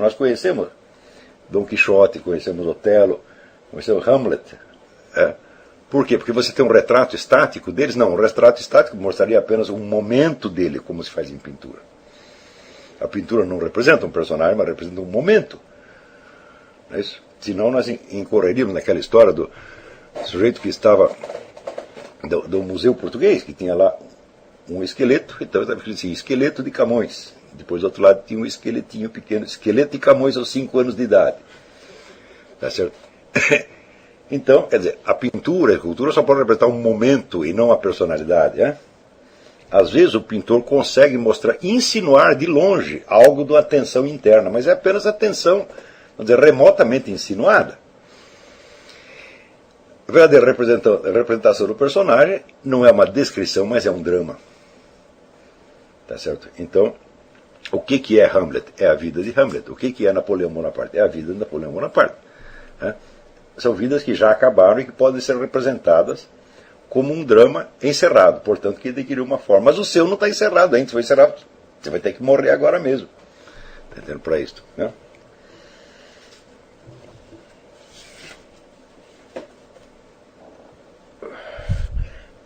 Nós conhecemos Dom Quixote, conhecemos Otelo, conhecemos Hamlet. Por quê? Porque você tem um retrato estático deles? Não, um retrato estático mostraria apenas um momento dele, como se faz em pintura. A pintura não representa um personagem, mas representa um momento. Não é isso? Senão nós incorreríamos naquela história do sujeito que estava do Museu Português, que tinha lá um esqueleto, então estava escrito assim, esqueleto de Camões. Depois do outro lado tinha um esqueletinho pequeno, esqueleto de Camões aos 5 anos de idade. Tá certo? Então, quer dizer, a pintura, a escultura só pode representar um momento e não a personalidade. Às vezes o pintor consegue mostrar, insinuar de longe algo de uma tensão interna, mas é apenas a tensão, vamos dizer, remotamente insinuada. A verdadeira representação do personagem não é uma descrição, mas é um drama. Tá certo? Então, o que é Hamlet? É a vida de Hamlet. O que é Napoleão Bonaparte? É a vida de Napoleão Bonaparte. São vidas que já acabaram e que podem ser representadas como um drama encerrado, portanto que adquiriu uma forma. Mas o seu não está encerrado ainda, se for encerrado, você vai ter que morrer agora mesmo. Está entendendo para isto? Né?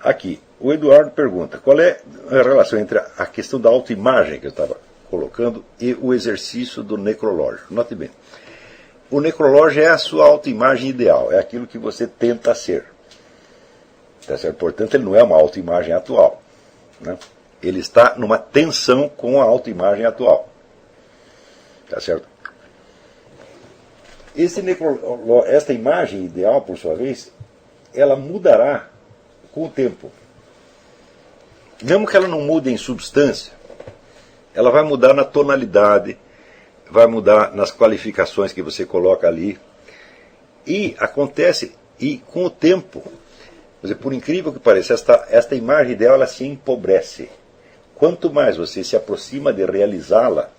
Aqui, o Eduardo pergunta, qual é a relação entre a questão da autoimagem que eu estava colocando e o exercício do necrológico? Note bem, o necrológico é a sua autoimagem ideal, é aquilo que você tenta ser. Tá certo? Portanto, ele não é uma autoimagem atual. Né? Ele está numa tensão com a autoimagem atual. Tá certo? Esta imagem ideal, por sua vez, ela mudará com o tempo. Mesmo que ela não mude em substância, ela vai mudar na tonalidade, vai mudar nas qualificações que você coloca ali. E acontece, e com o tempo, quer dizer, por incrível que pareça, esta imagem ideal ela se empobrece. Quanto mais você se aproxima de realizá-la,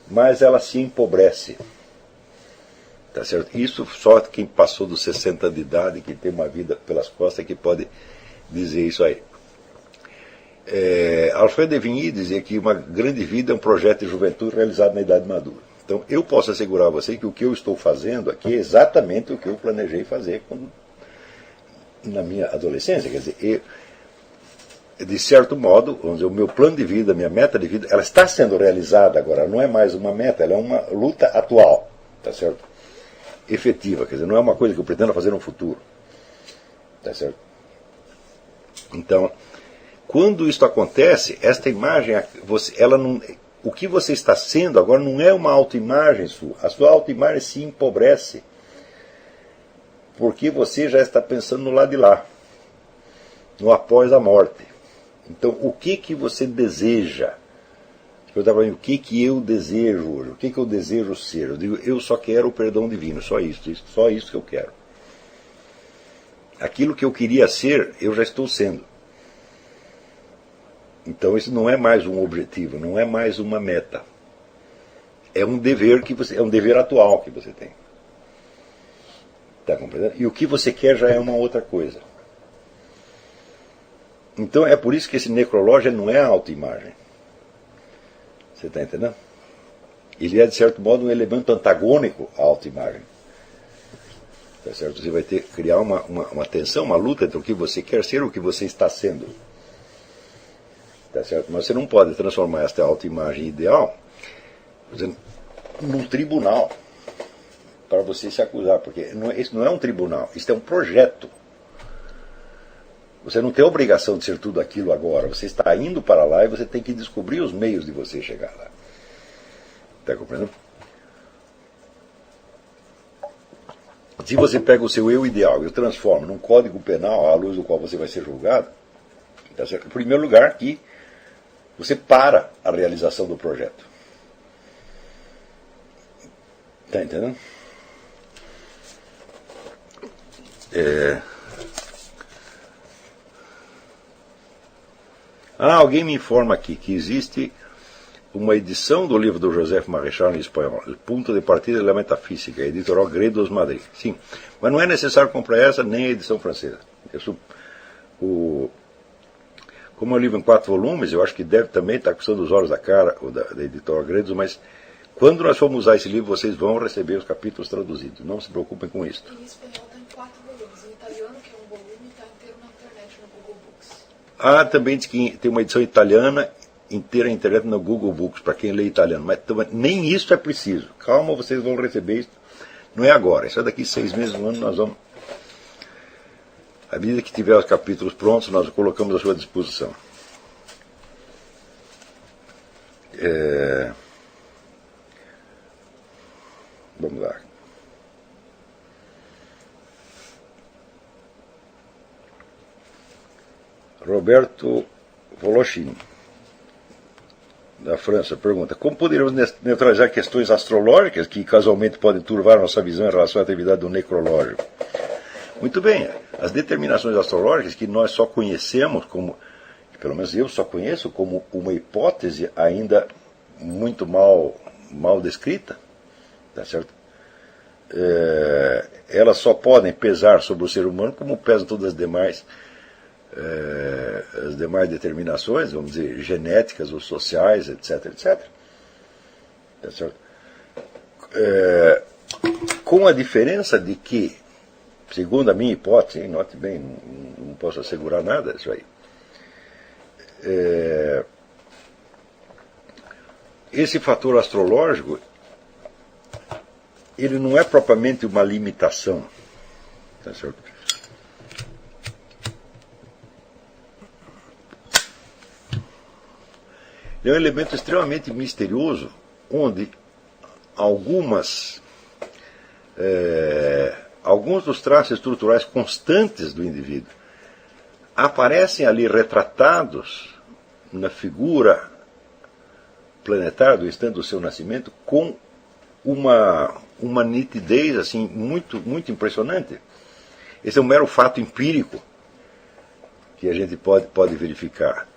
mais ela se empobrece. Tá certo? Isso só quem passou dos 60 de idade, que tem uma vida pelas costas, que pode dizer isso aí. Alfredo de Vigny dizia que uma grande vida é um projeto de juventude realizado na idade madura. Então eu posso assegurar a você que o que eu estou fazendo aqui é exatamente o que eu planejei fazer na minha adolescência. Quer dizer, de certo modo, vamos dizer, o meu plano de vida, a minha meta de vida, ela está sendo realizada agora, não é mais uma meta, ela é uma luta atual, tá certo? Efetiva, quer dizer, não é uma coisa que eu pretendo fazer no futuro, tá certo? Então, quando isso acontece, esta imagem, ela não, o que você está sendo agora não é uma autoimagem sua, a sua autoimagem se empobrece, porque você já está pensando no lado de lá, no após a morte. Então, o que você deseja? Eu estava falando, o que eu desejo hoje? O que eu desejo ser? Eu digo, eu só quero o perdão divino, só isso que eu quero. Aquilo que eu queria ser, eu já estou sendo. Então, isso não é mais um objetivo, não é mais uma meta. É um dever é um dever atual que você tem. Está compreendendo? E o que você quer já é uma outra coisa. Então é por isso que esse necrológio não é a autoimagem. Você está entendendo? Ele é, de certo modo, um elemento antagônico à autoimagem. Tá certo? Você vai ter que criar uma tensão, uma luta entre o que você quer ser e o que você está sendo. Tá certo? Mas você não pode transformar esta autoimagem ideal num tribunal para você se acusar, porque isso não é um tribunal, isso é um projeto. Você não tem a obrigação de ser tudo aquilo agora, você está indo para lá e você tem que descobrir os meios de você chegar lá. Está compreendendo? Se você pega o seu eu ideal e o transforma num código penal à luz do qual você vai ser julgado, tá certo? Em primeiro lugar, que você para a realização do projeto. Está entendendo? Alguém me informa aqui que existe uma edição do livro do José Marechal em espanhol, El Punto de Partida de la Metafísica, editorial Gredos Madrid. Sim, mas não é necessário comprar essa nem a edição francesa. Como é um livro em 4 volumes, eu acho que deve também estar custando os olhos da cara, da editorial Gredos, mas Quando nós formos usar esse livro, vocês vão receber os capítulos traduzidos. Não se preocupem com isso. Em espanhol está em 4 volumes. Em italiano, que é um volume, está inteiro na internet, no Google Books. Ah, também diz que tem uma edição italiana inteira na internet no Google Books, para quem lê italiano. Mas nem isso é preciso. Calma, vocês vão receber isso. Não é agora. Isso é daqui 6 meses, um ano, nós vamos... À medida que tiver os capítulos prontos, nós colocamos à sua disposição. Vamos lá. Roberto Volochini, da França, pergunta: como poderíamos neutralizar questões astrológicas que casualmente podem turvar nossa visão em relação à atividade do necrológico? Muito bem, as determinações astrológicas que nós só conhecemos como, pelo menos eu só conheço como uma hipótese ainda muito mal descrita, tá certo? Elas só podem pesar sobre o ser humano como pesam todas as demais determinações, vamos dizer, genéticas ou sociais, etc, etc. Tá certo? Com a diferença de que, segundo a minha hipótese, note bem, não posso assegurar nada disso aí, esse fator astrológico, ele não é propriamente uma limitação, tá certo? Ele é um elemento extremamente misterioso, onde alguns dos traços estruturais constantes do indivíduo aparecem ali retratados na figura planetária do instante do seu nascimento com uma nitidez assim, muito, muito impressionante. Esse é um mero fato empírico que a gente pode verificar.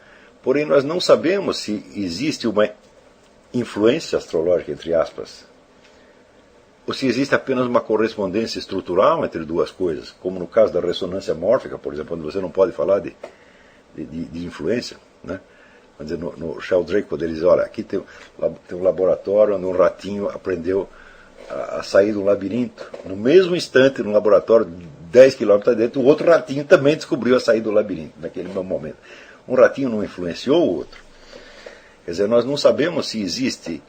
Porém, nós não sabemos se existe uma influência astrológica, entre aspas, ou se existe apenas uma correspondência estrutural entre duas coisas, como no caso da ressonância mórfica, por exemplo, onde você não pode falar de influência, né? Vamos dizer, no Sheldrake, quando ele diz, olha, aqui tem um laboratório onde um ratinho aprendeu a sair do labirinto. No mesmo instante, no laboratório, 10 quilômetros dentro, o outro ratinho também descobriu a sair do labirinto, naquele mesmo momento. Um ratinho não influenciou o outro. Quer dizer, nós não sabemos se existe,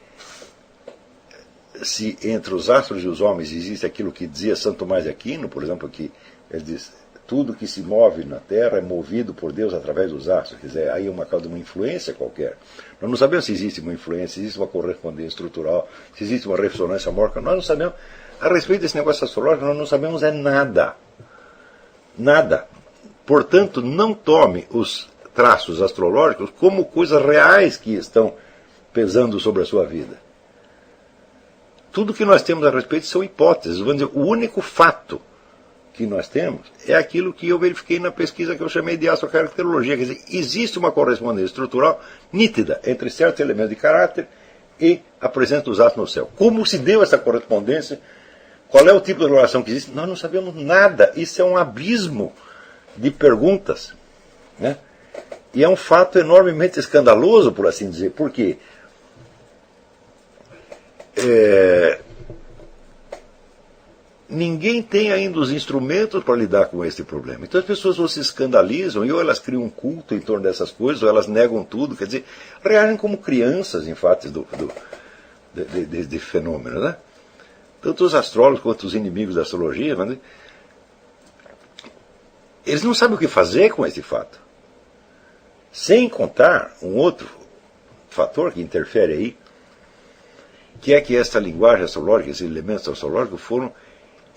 se entre os astros e os homens existe aquilo que dizia Santo Tomás de Aquino, por exemplo, que ele diz, tudo que se move na Terra é movido por Deus através dos astros. Quer dizer, aí é uma causa de uma influência qualquer. Nós não sabemos se existe uma influência, se existe uma correspondência estrutural, se existe uma ressonância mórfica. Nós não sabemos, a respeito desse negócio astrológico, nós não sabemos nada. Nada. Portanto, não tome os traços astrológicos como coisas reais que estão pesando sobre a sua vida. Tudo que nós temos a respeito são hipóteses. Vamos dizer, o único fato que nós temos é aquilo que eu verifiquei na pesquisa que eu chamei de astrocaracterologia. Quer dizer, existe uma correspondência estrutural nítida entre certos elementos de caráter e a presença dos astros no céu. Como se deu essa correspondência? Qual é o tipo de relação que existe? Nós não sabemos nada. Isso é um abismo de perguntas, né? E é um fato enormemente escandaloso, por assim dizer. Por quê? Ninguém tem ainda os instrumentos para lidar com este problema. Então as pessoas ou se escandalizam, ou elas criam um culto em torno dessas coisas, ou elas negam tudo, quer dizer, reagem como crianças em fatos de fenômeno, né? Tanto os astrólogos quanto os inimigos da astrologia, né? Eles não sabem o que fazer com esse fato. Sem contar um outro fator que interfere aí, que é que esta linguagem astrológica, esses elementos astrológicos foram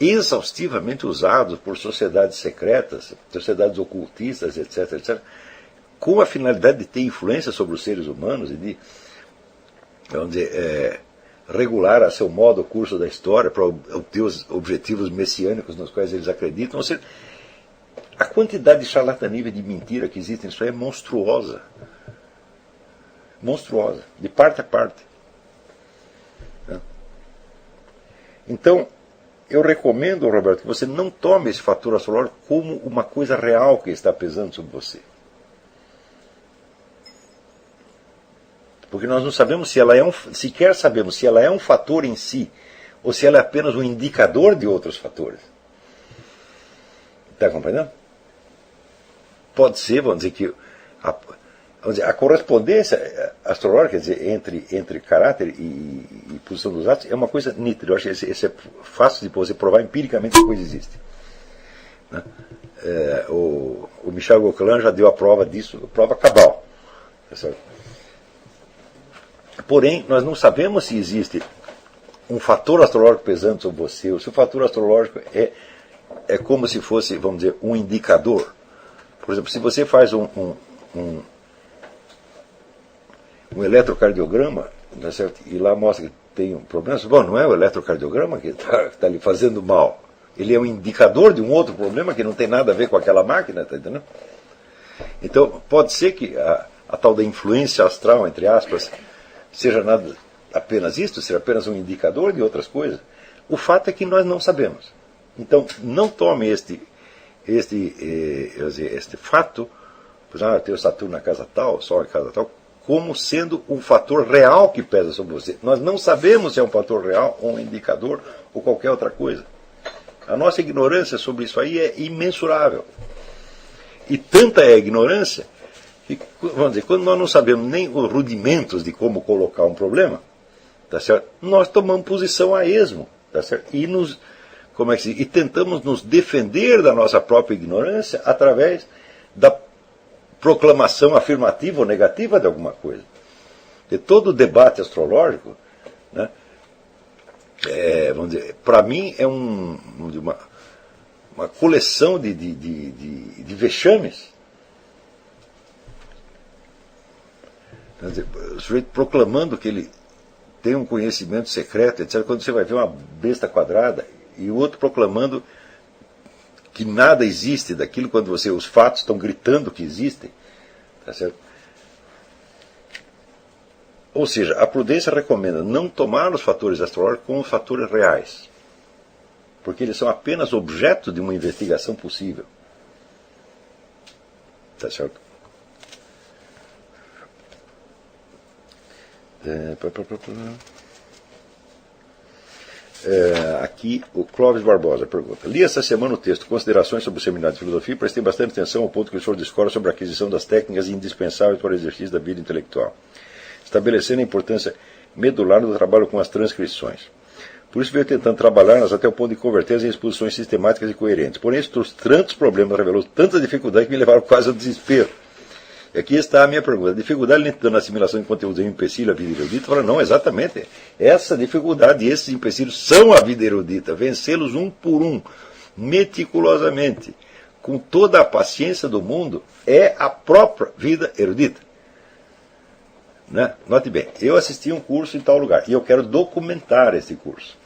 exaustivamente usados por sociedades secretas, sociedades ocultistas, etc., etc., com a finalidade de ter influência sobre os seres humanos e de, vamos dizer, regular a seu modo o curso da história para obter os objetivos messiânicos nos quais eles acreditam. Ou seja, a quantidade de charlatanismo e de mentira que existe nisso é monstruosa. Monstruosa, de parte a parte. Então, eu recomendo, Roberto, que você não tome esse fator astrológico como uma coisa real que está pesando sobre você. Porque nós não sabemos se ela sequer sabemos se ela é um fator em si, ou se ela é apenas um indicador de outros fatores. Está compreendendo? Pode ser, vamos dizer que a correspondência astrológica, quer dizer, entre caráter e posição dos astros, é uma coisa nítida. Eu acho que isso é fácil de você provar empiricamente que a coisa existe. Né? O Michel Gauquelin já deu a prova disso, a prova cabal. Tá certo? Porém, nós não sabemos se existe um fator astrológico pesando sobre você, ou se o fator astrológico é como se fosse, vamos dizer, um indicador. Por exemplo, se você faz um eletrocardiograma, tá certo? E lá mostra que tem um problema, bom, não é o eletrocardiograma que está lhe fazendo mal. Ele é um indicador de um outro problema que não tem nada a ver com aquela máquina, tá entendendo? Então, pode ser que a tal da influência astral, entre aspas, seja nada apenas isto, seja apenas um indicador de outras coisas. O fato é que nós não sabemos. Então, não tome este fato, eu tenho Saturno na casa tal, Sol na casa tal, como sendo um fator real que pesa sobre você. Nós não sabemos se é um fator real, ou um indicador, ou qualquer outra coisa. A nossa ignorância sobre isso aí é imensurável. E tanta é a ignorância que, vamos dizer, quando nós não sabemos nem os rudimentos de como colocar um problema, tá certo? Nós tomamos posição a esmo, tá certo? E tentamos nos defender da nossa própria ignorância através da proclamação afirmativa ou negativa de alguma coisa. De todo o debate astrológico, né, vamos dizer, para mim é uma coleção de vexames. Quer dizer, o sujeito proclamando que ele tem um conhecimento secreto, etc., quando você vai ver uma besta quadrada, e o outro proclamando que nada existe daquilo quando os fatos estão gritando que existem. Tá certo? Ou seja, a prudência recomenda não tomar os fatores astrológicos como fatores reais, porque eles são apenas objeto de uma investigação possível. Tá certo? Aqui o Clóvis Barbosa pergunta: li essa semana o texto Considerações sobre o Seminário de Filosofia e prestei bastante atenção ao ponto que o senhor discorre sobre a aquisição das técnicas indispensáveis para o exercício da vida intelectual, estabelecendo a importância medular do trabalho com as transcrições. Por isso veio tentando trabalhar-nas até o ponto de convertê-las em exposições sistemáticas e coerentes. Porém, isso trouxe tantos problemas, revelou tanta dificuldade que me levaram quase ao desespero. E aqui está a minha pergunta: a dificuldade na assimilação de conteúdos é um empecilho à vida erudita? Fala, não, exatamente. Essa dificuldade e esses empecilhos são a vida erudita. Vencê-los um por um, meticulosamente, com toda a paciência do mundo, é a própria vida erudita. Né? Note bem, eu assisti um curso em tal lugar e eu quero documentar esse curso.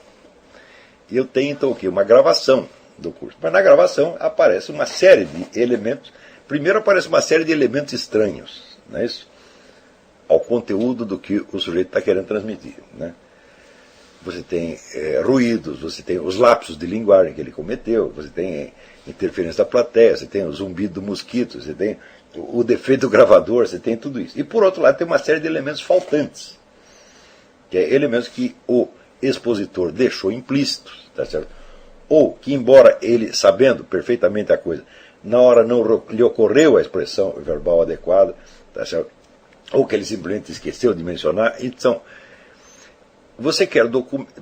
E eu tenho então o quê? Uma gravação do curso. Mas na gravação aparece uma série de elementos. Primeiro aparece uma série de elementos estranhos, não é isso? Ao conteúdo do que o sujeito está querendo transmitir. Né? Você tem ruídos, você tem os lapsos de linguagem que ele cometeu, você tem interferência da plateia, você tem o zumbido do mosquito, você tem o defeito do gravador, você tem tudo isso. E por outro lado tem uma série de elementos faltantes, que é elementos que o expositor deixou implícitos, tá certo? Ou que, embora ele, sabendo perfeitamente a coisa, na hora não lhe ocorreu a expressão verbal adequada, tá certo? Ou que ele simplesmente esqueceu de mencionar. Então, você quer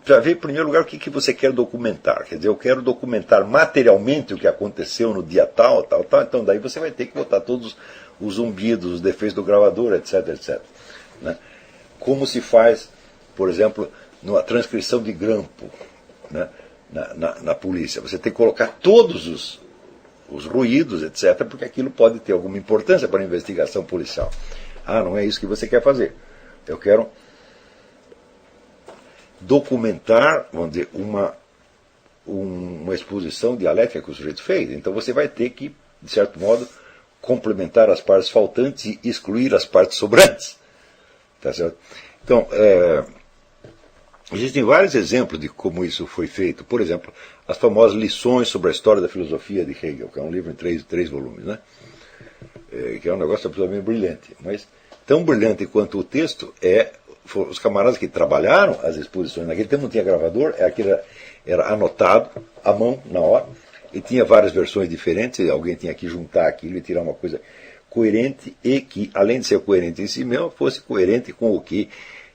para ver, em primeiro lugar, o que você quer documentar. Quer dizer, eu quero documentar materialmente o que aconteceu no dia tal, tal, tal. Então, daí você vai ter que botar todos os zumbidos, os defeitos do gravador, etc, etc. Né? Como se faz, por exemplo, numa transcrição de grampo, né? na polícia. Você tem que colocar todos os ruídos, etc., porque aquilo pode ter alguma importância para a investigação policial. Ah, não é isso que você quer fazer. Eu quero documentar, vamos dizer, uma exposição dialética que o sujeito fez. Então você vai ter que, de certo modo, complementar as partes faltantes e excluir as partes sobrantes. Tá certo? Então, existem vários exemplos de como isso foi feito. Por exemplo, as famosas lições sobre a história da filosofia de Hegel, que é um livro em três volumes, né? Que é um negócio absolutamente brilhante. Mas tão brilhante quanto o texto foram os camaradas que trabalharam as exposições. Naquele tempo não tinha gravador, aquilo era anotado à mão, na hora, e tinha várias versões diferentes, alguém tinha que juntar aquilo e tirar uma coisa coerente e que, além de ser coerente em si mesmo, fosse coerente com o que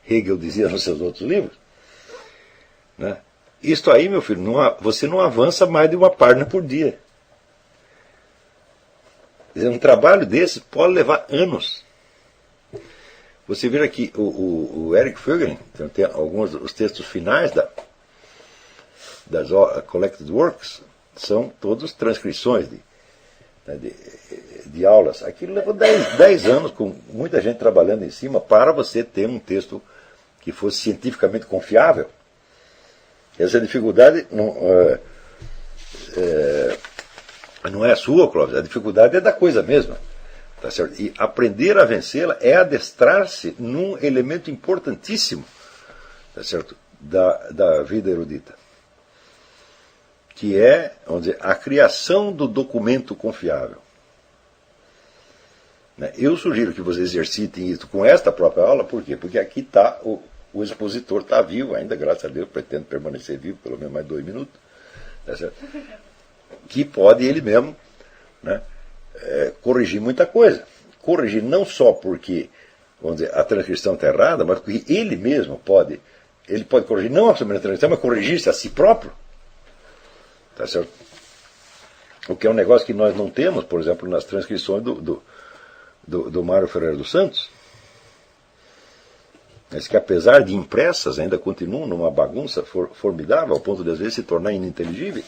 Hegel dizia nos seus outros livros. Né? Isto aí, meu filho, você não avança mais de uma página por dia. Quer dizer, um trabalho desse pode levar anos. Você vê aqui o Eric Fögelen, tem alguns os textos finais das Collected Works, são todos transcrições de aulas. Aquilo levou 10 anos, com muita gente trabalhando em cima, para você ter um texto que fosse cientificamente confiável. Essa dificuldade não é a sua, Clóvis, a dificuldade é da coisa mesma. Tá certo? E aprender a vencê-la é adestrar-se num elemento importantíssimo, tá certo? da vida erudita, que é, vamos dizer, a criação do documento confiável. Eu sugiro que vocês exercitem isso com esta própria aula, por quê? Porque aqui está, o expositor está vivo ainda, graças a Deus, pretendo permanecer vivo pelo menos mais 2 minutos, tá certo? Que pode ele mesmo, né, corrigir muita coisa. Corrigir não só porque, vamos dizer, a transcrição está errada, mas porque ele mesmo pode corrigir não a sua transcrição, mas corrigir-se a si próprio. Tá certo? O que é um negócio que nós não temos, por exemplo, nas transcrições do Mário Ferreira dos Santos. Mas que apesar de impressas, ainda continuam numa bagunça formidável, ao ponto de às vezes se tornar ininteligível.